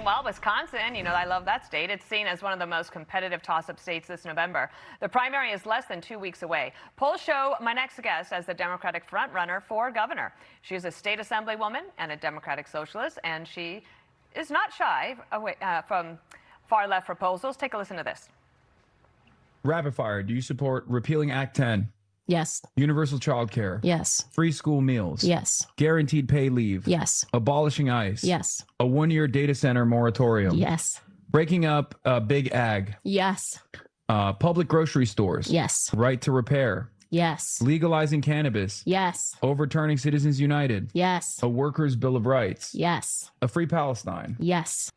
Well, Wisconsin, you know, I love that state. It's seen as one of the most competitive toss-up states this November. The primary is less than 2 weeks away. Polls show my next guest as the Democratic frontrunner for governor. She is a state assemblywoman and a Democratic socialist, and she is not shy from far-left proposals. Take a listen to this. Rapid fire. Do you support repealing Act 10? Yes. Universal child care? Yes. Free school meals? Yes. Guaranteed pay leave? Yes. Abolishing ICE? Yes. A 1-year data center moratorium? Yes. Breaking up big ag? Yes. Public grocery stores? Yes. Right to repair? Yes. Legalizing cannabis? Yes. Overturning Citizens United? Yes. A workers' bill of rights? Yes. A free Palestine? Yes.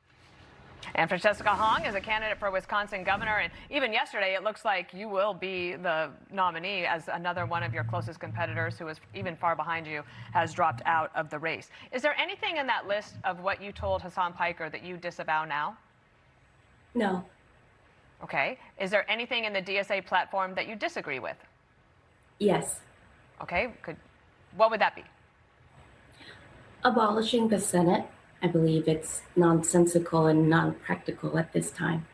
And Francesca Hong is a candidate for Wisconsin governor. And even yesterday, it looks like you will be the nominee, as another one of your closest competitors, who is even far behind you, has dropped out of the race. Is there anything in that list of what you told Hassan Piker that you disavow now? No. Okay. Is there anything in the DSA platform that you disagree with? Yes. Okay. What would that be? Abolishing the Senate. I believe it's nonsensical and non-practical at this time.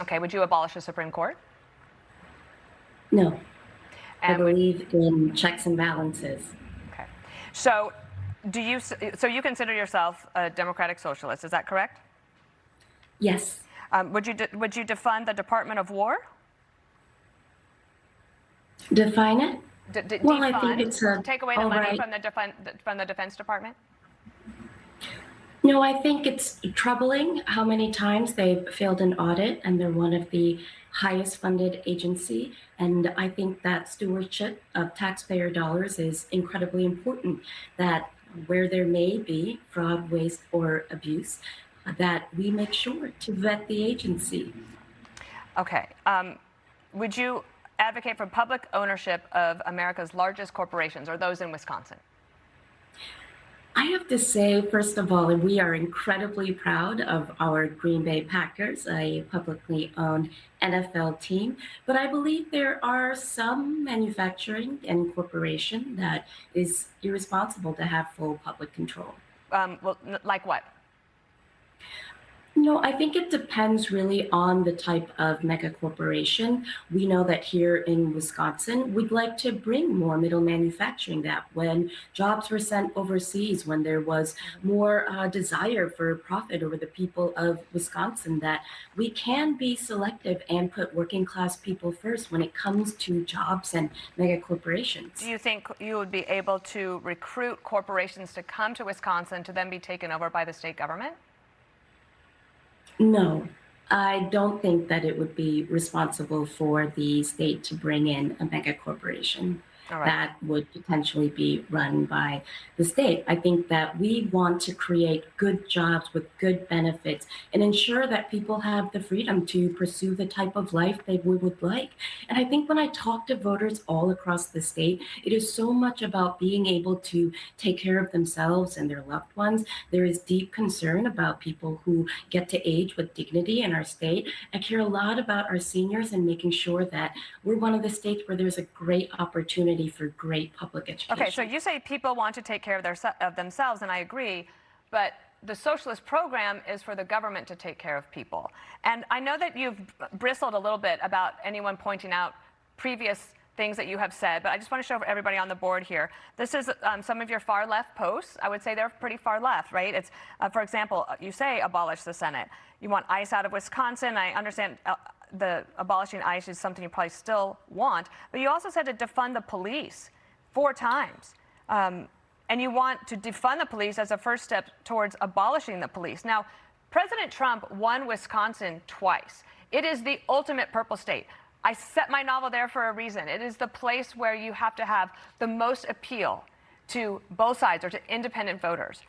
Okay. Would you abolish the Supreme Court? No. And I believe in checks and balances. Okay. So you consider yourself a Democratic socialist, is that correct? Yes. Would you defund the Department of War? Define it? Well, defund, I think it's take away the money from the Defense Department? No, I think it's troubling how many times they've failed an audit, and they're one of the highest funded agency. And I think that stewardship of taxpayer dollars is incredibly important, that where there may be fraud, waste, or abuse, that we make sure to vet the agency. Okay. Would you advocate for public ownership of America's largest corporations, or those in Wisconsin? I have to say, first of all, we are incredibly proud of our Green Bay Packers, a publicly owned NFL team. But I believe there are some manufacturing and corporation that is irresponsible to have full public control. Well, like what? No, I think it depends really on the type of mega corporation. We know that here in Wisconsin, we'd like to bring more middle manufacturing, that when jobs were sent overseas, when there was more desire for profit over the people of Wisconsin, that we can be selective and put working class people first when it comes to jobs and mega corporations. Do you think you would be able to recruit corporations to come to Wisconsin to then be taken over by the state government? No, I don't think that it would be responsible for the state to bring in a mega corporation. Right. That would potentially be run by the state. I think that we want to create good jobs with good benefits and ensure that people have the freedom to pursue the type of life they would like. And I think when I talk to voters all across the state, it is so much about being able to take care of themselves and their loved ones. There is deep concern about people who get to age with dignity in our state. I care a lot about our seniors and making sure that we're one of the states where there's a great opportunity for great public education. Okay, so you say people want to take care of themselves, and I agree, but the socialist program is for the government to take care of people. And I know that you've bristled a little bit about anyone pointing out previous things that you have said, but I just want to show everybody on the board here. This is some of your far left posts. I would say they're pretty far left, right? It's, for example, you say abolish the Senate. You want ICE out of Wisconsin. I understand the abolishing ICE is something you probably still want, but you also said to defund the police 4 times. And you want to defund the police as a first step towards abolishing the police. Now, President Trump won Wisconsin twice. It is the ultimate purple state. I set my novel there for a reason. It is the place where you have to have the most appeal to both sides or to independent voters.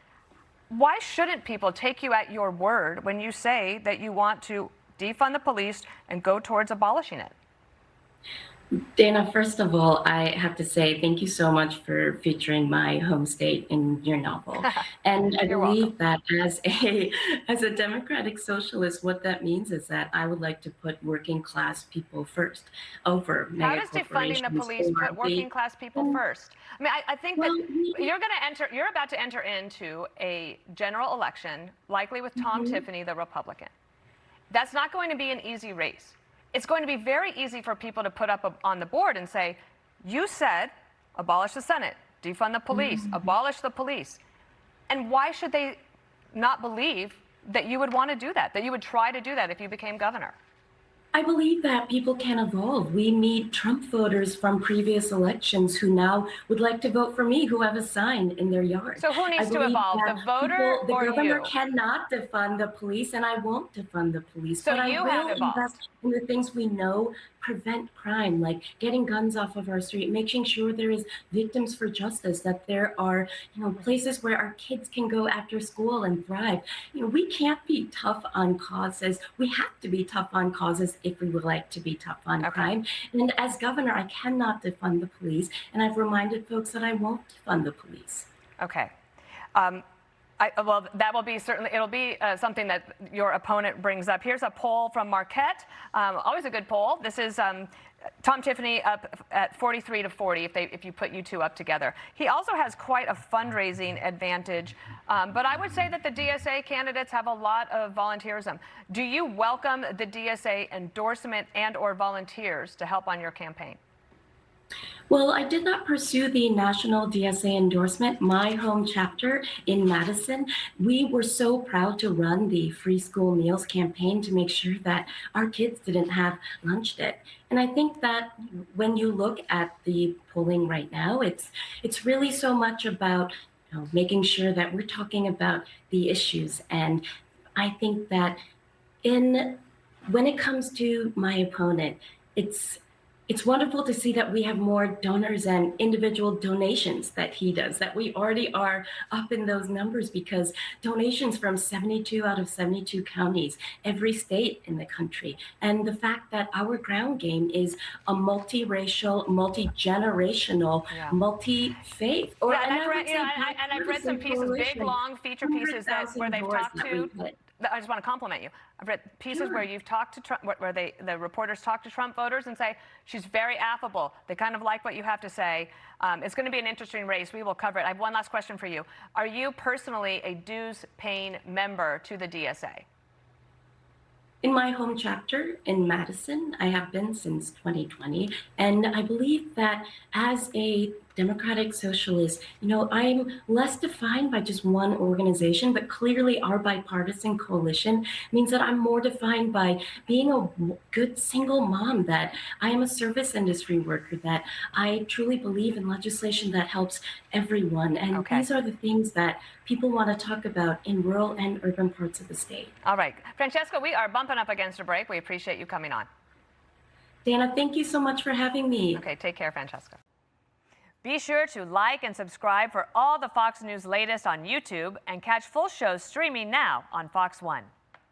Why shouldn't people take you at your word when you say that you want to defund the police and go towards abolishing it? Dana, first of all, I have to say thank you so much for featuring my home state in your novel. And I You're welcome. believe that as a democratic socialist, what that means is that I would like to put working class people first over How mega does defunding the corporations police put or working class people and, first? I mean, I think that well, you're about to enter into a general election, likely with Tom Tiffany, the Republican. That's not going to be an easy race. It's going to be very easy for people to put up on the board and say, you said abolish the Senate, defund the police, abolish the police. And why should they not believe that you would want to do that you would try to do that if you became governor? I believe that people can evolve. We meet Trump voters from previous elections who now would like to vote for me, who have a sign in their yard. So who needs to believe evolve, that the voter the or governor you? cannot defund the police, and I won't defund the police. So but you I have will evolved. invest in the things we know prevent crime, like getting guns off of our street, making sure there is victims for justice, that there are, places where our kids can go after school and thrive. We can't be tough on causes. We have to be tough on causes if we would like to be tough on crime. And as governor, I cannot defund the police. And I've reminded folks that I won't defund the police. Okay. Well, that will be it'll be something that your opponent brings up. Here's a poll from Marquette. Always a good poll. This is Tom Tiffany up at 43 to 40 if you put you two up together. He also has quite a fundraising advantage, but I would say that the DSA candidates have a lot of volunteerism. Do you welcome the DSA endorsement and or volunteers to help on your campaign? Well, I did not pursue the national DSA endorsement. My home chapter in Madison, we were so proud to run the free school meals campaign to make sure that our kids didn't have lunch debt. And I think that when you look at the polling right now, it's really so much about making sure that we're talking about the issues. And I think that when it comes to my opponent, it's wonderful to see that we have more donors and individual donations that he does, that we already are up in those numbers, because donations from 72 out of 72 counties, every state in the country. And the fact that our ground game is a multiracial, multi-generational, multi-faith. I've read some pieces, big, long feature pieces where they've talked to. I just want to compliment you. I've read pieces where you've talked to Trump, where the reporters talk to Trump voters and say, she's very affable. They kind of like what you have to say. It's going to be an interesting race. We will cover it. I have one last question for you. Are you personally a dues-paying member to the DSA? In my home chapter in Madison, I have been since 2020. And I believe that as a democratic socialist, I'm less defined by just one organization, but clearly our bipartisan coalition means that I'm more defined by being a good single mom, that I am a service industry worker, that I truly believe in legislation that helps everyone. And these are the things that people want to talk about in rural and urban parts of the state. All right. Francesca, we are bumping up against a break. We appreciate you coming on. Dana, thank you so much for having me. Okay, take care, Francesca. Be sure to like and subscribe for all the Fox News latest on YouTube and catch full shows streaming now on Fox One.